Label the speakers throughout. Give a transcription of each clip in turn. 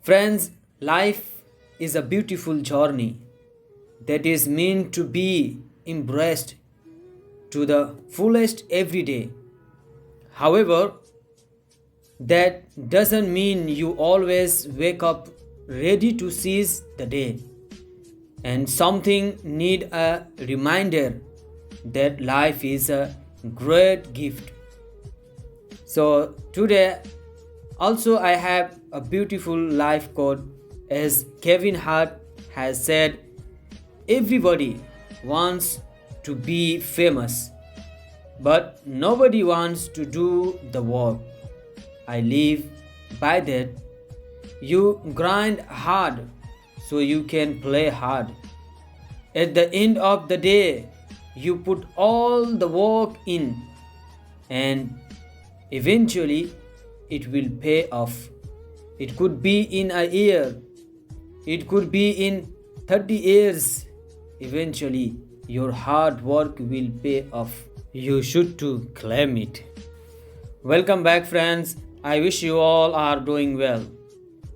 Speaker 1: Friends, life is a beautiful journey that is meant to be embraced to the fullest every day. However, that doesn't mean you always wake up ready to seize the day. And something need a reminder that life is a great gift. So today also I have a beautiful life quote as Kevin Hart has said, everybody wants to be famous, but nobody wants to do the work. I live by that. You grind hard so you can play hard. At the end of the day, you put all the work in and eventually it will pay off. It could be in a year, it could be in 30 years. Eventually, your hard work will pay off. You should to claim it. Welcome back, friends. I wish you all are doing well.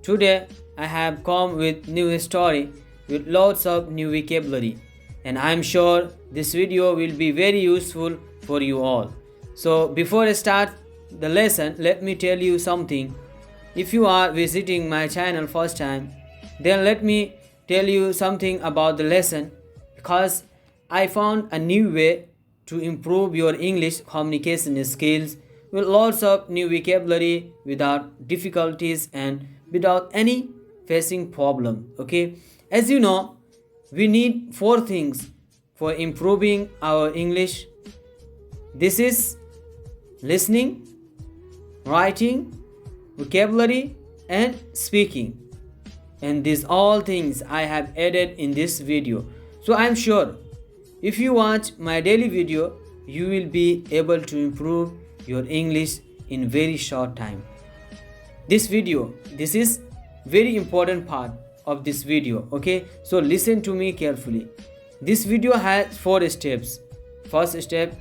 Speaker 1: Today, I have come with new story with lots of new vocabulary, and I am sure this video will be very useful for you all. So before I start the lesson, let me tell you something. If you are visiting my channel first time, then let me tell you something about the lesson, because I found a new way to improve your English communication skills with lots of new vocabulary without difficulties and without any facing problem. Okay, as you know, we need 4 things for improving our English. This is listening, writing, vocabulary and speaking. And these all things I have added in this video. So I am sure if you watch my daily video, you will be able to improve your English in very short time. This is very important part of this video. Okay, so listen to me carefully. This video has 4 steps. First step,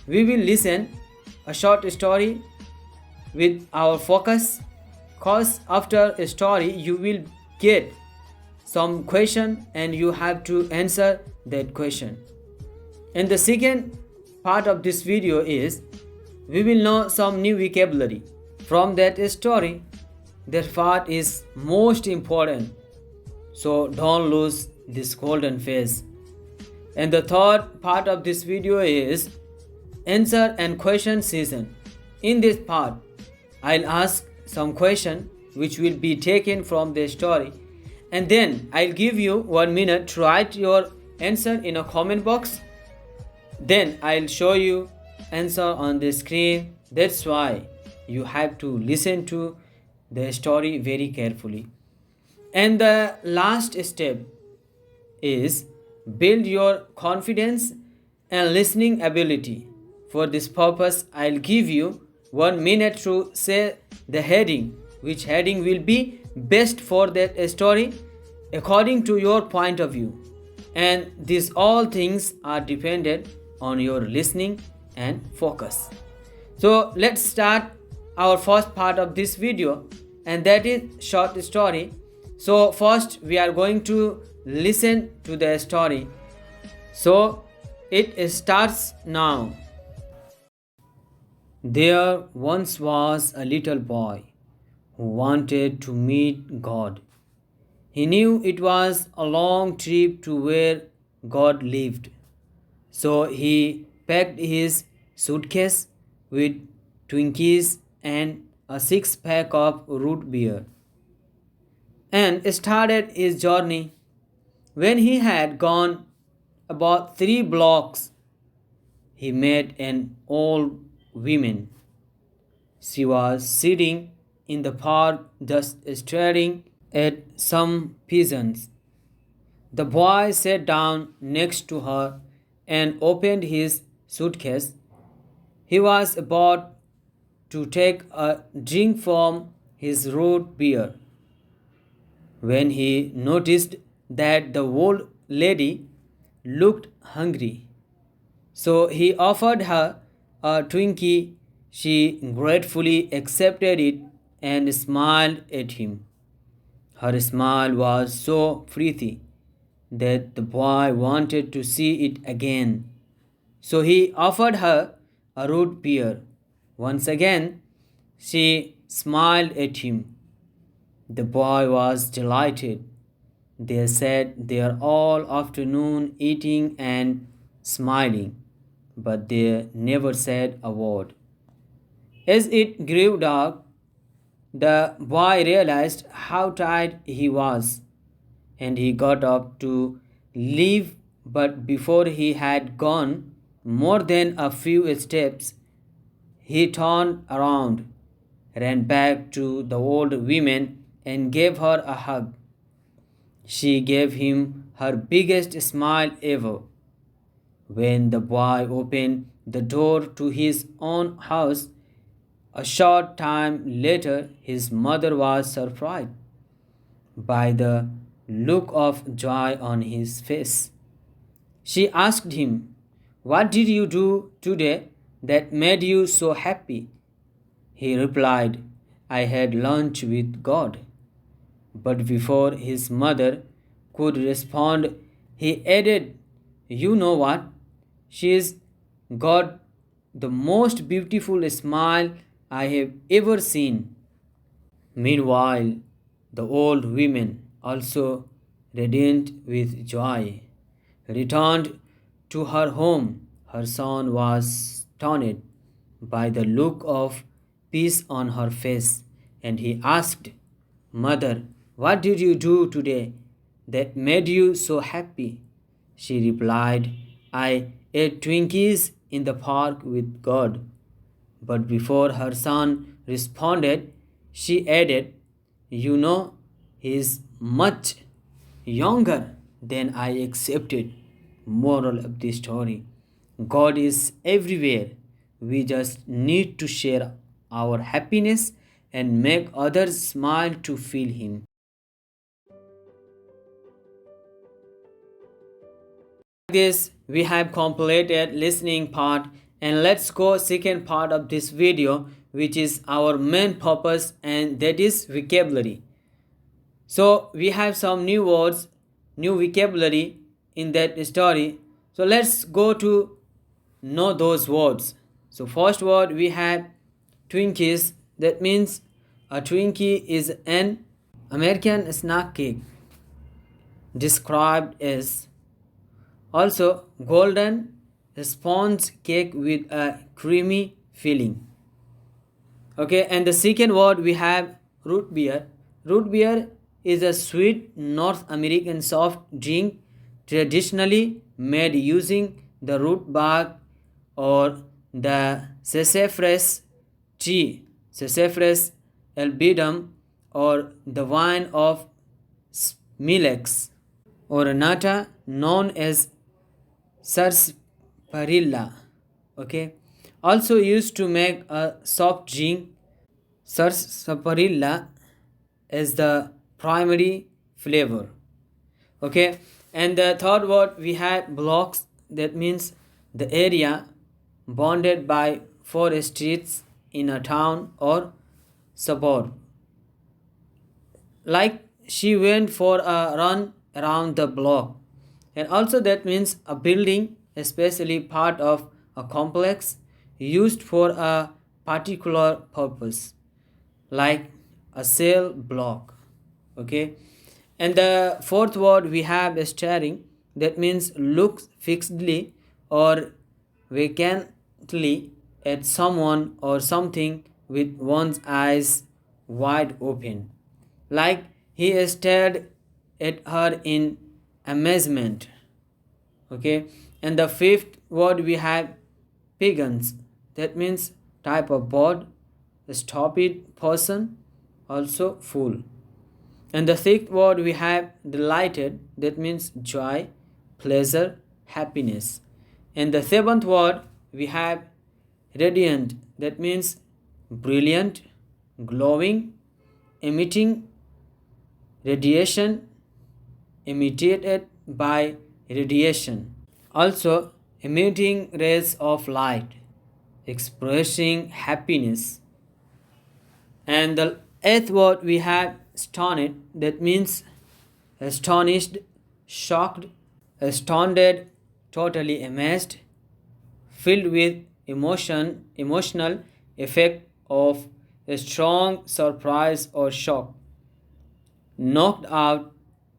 Speaker 1: we will listen a short story with our focus, cause after a story you will get some question and you have to answer that question. And the second part of this video is we will know some new vocabulary from that story. That part is most important, so don't lose this golden phase. And the third part of this video is answer and question season. In this part, I'll ask some question which will be taken from the story, and then I'll give you 1 minute to write your answer in a comment box. Then I'll show you answer on the screen. That's why you have to listen to the story very carefully. And the last step is build your confidence and listening ability. For this purpose, I'll give you 1 minute to say the heading, which heading will be best for that story according to your point of view. And these all things are dependent on your listening and focus. So let's start our first part of this video, and that is short story. So first we are going to listen to the story. So it starts now. There once was a little boy who wanted to meet God. He knew it was a long trip to where God lived. So he packed his suitcase with Twinkies and a 6-pack of root beer and started his journey. When he had gone about 3 blocks, he met an old woman. She was sitting in the park just staring at some peasants. The boy sat down next to her and opened his suitcase. He was about to take a drink from his root beer when he noticed that the old lady looked hungry. So he offered her a Twinkie. She gratefully accepted it and smiled at him. Her smile was so pretty that the boy wanted to see it again. So he offered her a root beer. Once again, she smiled at him. The boy was delighted. They sat there all afternoon eating and smiling, but they never said a word. As it grew dark, the boy realized how tired he was, and he got up to leave, but before he had gone more than a few steps, he turned around, ran back to the old woman, and gave her a hug. She gave him her biggest smile ever. When the boy opened the door to his own house, a short time later, his mother was surprised by the look of joy on his face. She asked him, "What did you do today that made you so happy?" He replied, "I had lunch with God." But before his mother could respond, he added, "You know what? She's got the most beautiful smile I have ever seen." Meanwhile, the old woman, also radiant with joy, returned to her home. Her son was stunned by the look of peace on her face, and he asked, "Mother, what did you do today that made you so happy?" She replied, "I ate Twinkies in the park with God." But before her son responded, she added, "You know, he is much younger than I accepted." Moral of the story: God is everywhere. We just need to share our happiness and make others smile to feel Him. This we have completed listening part, and let's go second part of this video, which is our main purpose, and that is vocabulary. So we have some new words, new vocabulary in that story. So let's go to know those words. So first word we have Twinkies. That means a Twinkie is an American snack cake described as. Also, golden sponge cake with a creamy filling. Okay, and the second word we have root beer. Root beer is a sweet North American soft drink traditionally made using the root bark or the sassafras tree, sassafras albidum, or the vine of smilex or nata known as sarsaparilla. Okay, also used to make a soft drink. Sarsaparilla is the primary flavor. Okay, and the third word we have blocks. That means the area bounded by four streets in a town or suburb. Like she went for a run around the block. And also that means a building, especially part of a complex used for a particular purpose, like a cell block. Okay, and the fourth word we have is staring. That means look fixedly or vacantly at someone or something with one's eyes wide open, like he stared at her in amazement. Okay, and the fifth word we have pagans. That means type of bird, stupid person, also fool. And the sixth word we have delighted. That means joy, pleasure, happiness. And the seventh word we have radiant. That means brilliant, glowing, emitting radiation, emitted by radiation. Also emitting rays of light, expressing happiness. And the eighth word we have astonished, that means astonished, shocked, astounded, totally amazed, filled with emotional effect of a strong surprise or shock, knocked out,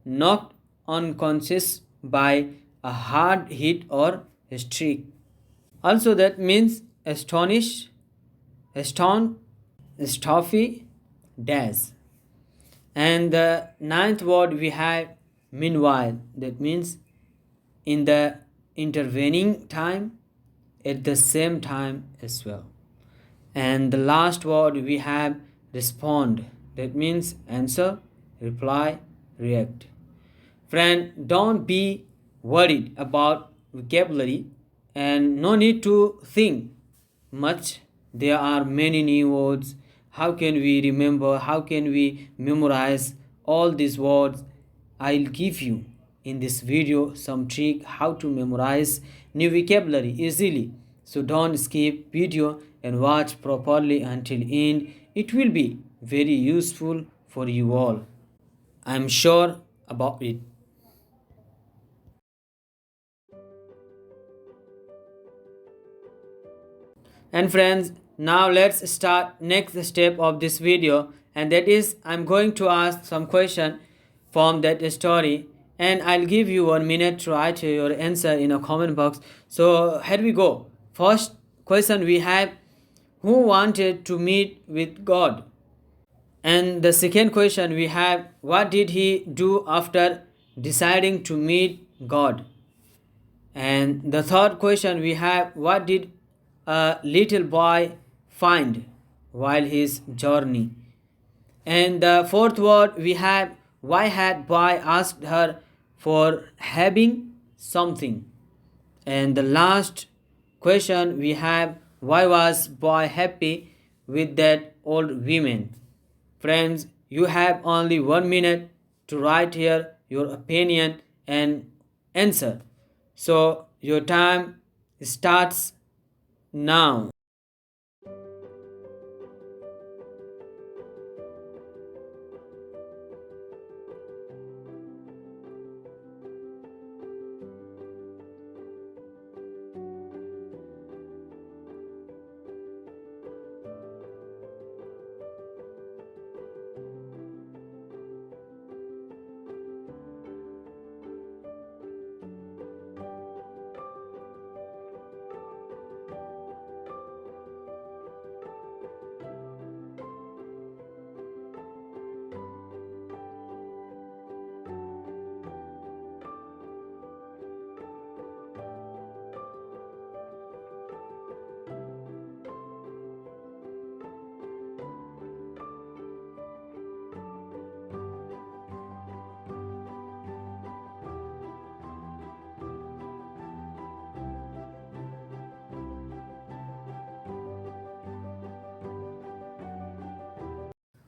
Speaker 1: knocked unconscious by a hard hit or a streak. Also, that means astonish, astone, stuffy, dash. And the ninth word we have meanwhile, that means in the intervening time, at the same time as well. And the last word we have respond, that means answer, reply, react. Friend, don't be worried about vocabulary and no need to think much. There are many new words. How can we remember? How can we memorize all these words? I'll give you in this video some trick how to memorize new vocabulary easily. So don't skip video and watch properly until end. It will be very useful for you all. I'm sure about it. And friends, now let's start next step of this video, and that is I'm going to ask some question from that story and I'll give you 1 minute to write your answer in a comment box. So here we go. First question we have, who wanted to meet with God? And the second question we have, what did he do after deciding to meet God? And the third question we have, what did a little boy find while his journey? And the fourth word we have, why had boy asked her for having something? And the last question we have, why was boy happy with that old woman? Friends, you have only 1 minute to write here your opinion and answer. So your time starts now.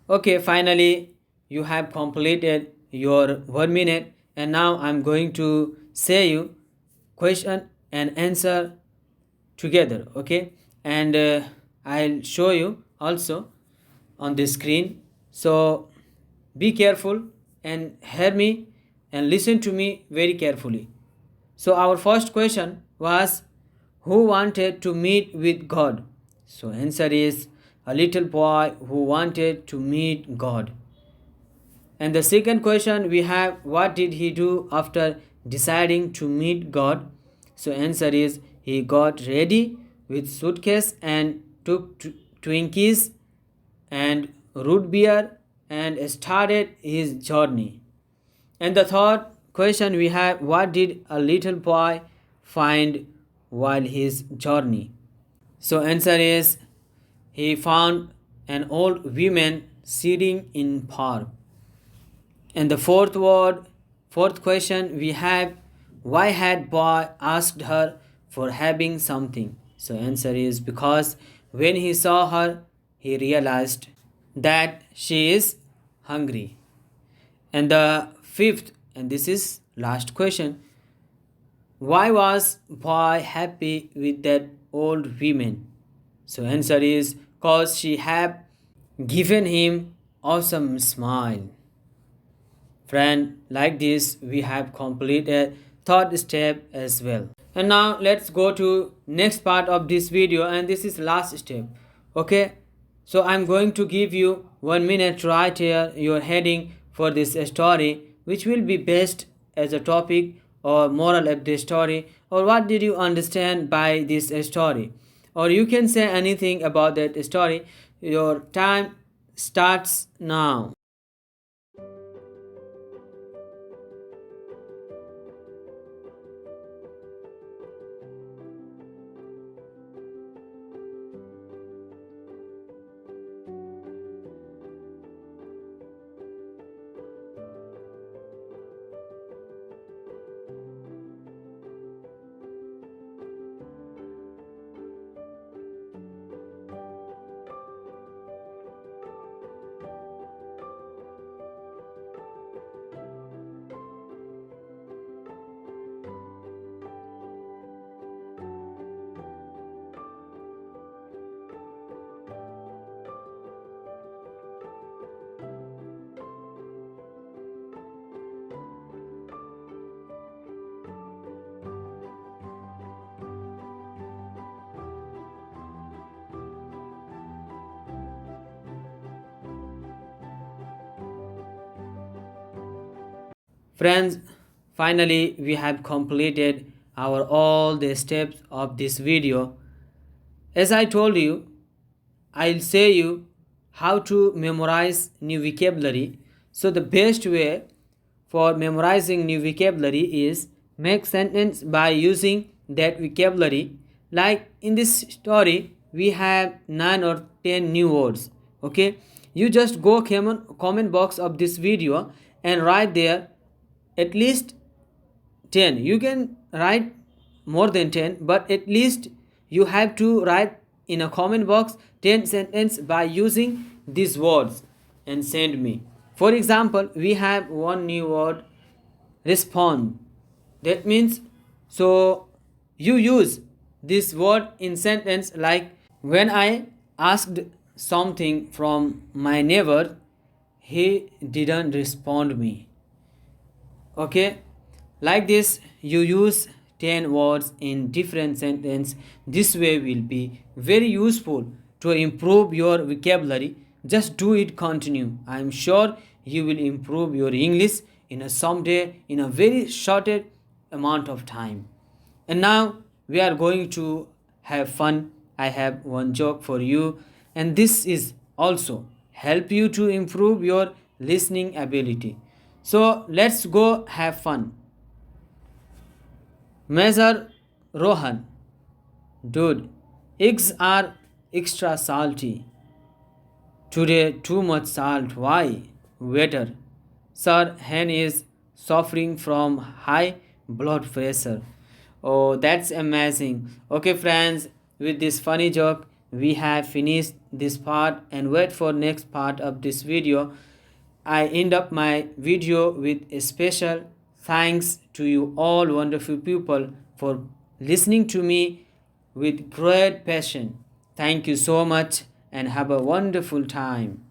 Speaker 1: Okay, finally you have completed your 1 minute, and now I'm going to say you question and answer together. Okay, and I'll show you also on the screen. So be careful and hear me and listen to me very carefully. So our first question was, who wanted to meet with God? So answer is a little boy who wanted to meet God. And the second question we have, what did he do after deciding to meet God? So answer is he got ready with suitcase and took Twinkies and root beer and started his journey. And the third question we have, what did a little boy find while his journey? So answer is he found an old woman sitting in park. And the fourth question we have, why had boy asked her for having something? So answer is because when he saw her, he realized that she is hungry. And the fifth, and this is last question, why was boy happy with that old woman? So answer is because she had given him awesome smile. Friend, like this we have completed third step as well. And now let's go to next part of this video, and this is last step. Okay, so I'm going to give you 1 minute to write here your heading for this story, which will be best as a topic or moral of the story, or what did you understand by this story, or you can say anything about that story. Your time starts now. Friends, finally we have completed our all the steps of this video. As I told you, I'll say you how to memorize new vocabulary. So the best way for memorizing new vocabulary is make sentence by using that vocabulary. Like in this story, we have 9 or 10 new words. Okay, you just go comment box of this video and write there at least 10. You can write more than 10, but at least you have to write in a comment box 10 sentences by using these words and send me. For example, we have one new word, respond. That means, so you use this word in sentence like, when I asked something from my neighbor, he didn't respond me. Okay, like this you use 10 words in different sentence. This way will be very useful to improve your vocabulary. Just do it, continue. I am sure you will improve your English in a someday in a very shorted amount of time. And now we are going to have fun. I have one joke for you, and this is also help you to improve your listening ability. So let's go have fun. Measure Rohan. Dude, eggs are extra salty. Today too much salt. Why? Waiter. Sir, hen is suffering from high blood pressure. Oh, that's amazing. Okay, friends, with this funny joke, we have finished this part, and wait for next part of this video. I end up my video with a special thanks to you all wonderful people for listening to me with great passion. Thank you so much and have a wonderful time.